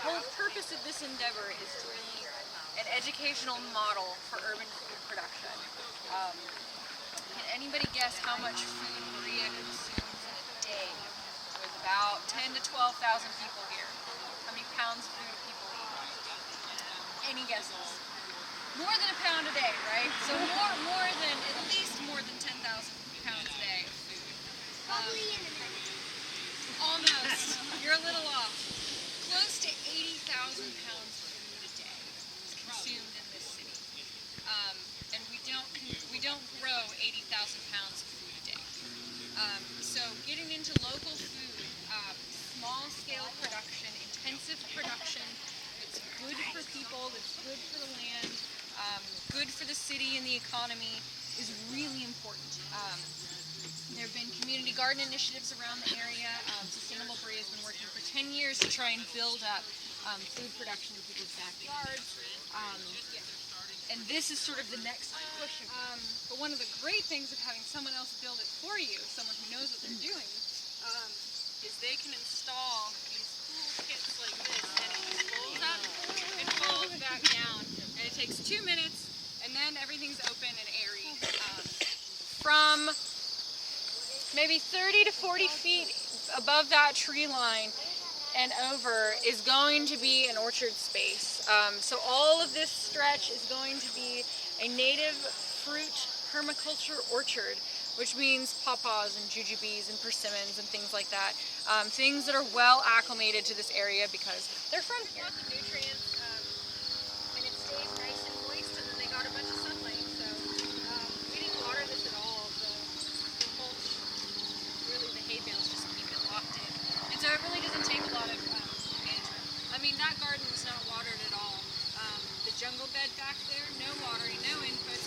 whole purpose of this endeavor is to be an educational model for urban food production. Can anybody guess how much food Berea consumes in a day? With about 10 to 12,000 people here. How many pounds of food do people eat? Any guesses? More than a pound a day, right? So at least more than 10,000 pounds a day of food. Probably in a minute. Almost. You're a little off. Close to 80,000 pounds of food a day is consumed in this city. And we don't grow 80,000 pounds of food a day. So getting into local food, small-scale production, intensive production, it's good for people, it's good for the land, good for the city and the economy, is really important. There have been community garden initiatives around the area. Sustainable Berea has been working for 10 years to try and build up food production in people's backyards. And this is sort of the next push. But one of the great things of having someone else build it for you, someone who knows what they're doing, is they can install these cool kits like this, and it just folds up and folds back down. And it takes 2 minutes, and then everything's open and airy. From maybe 30 to 40 feet above that tree line and over is going to be an orchard space. So all of this stretch is going to be a native fruit permaculture orchard, which means pawpaws and jujubes and persimmons and things like that. Things that are well acclimated to this area because they're from here. Lots of nutrients, and it stays nice and moist, and then they got a bunch of sunlight. So we didn't water this at all. The mulch, really the hay bales just keep it locked in. And so it really doesn't take a lot of management. I mean, that garden was not watered at all. The jungle bed back there, no watering, no inputs.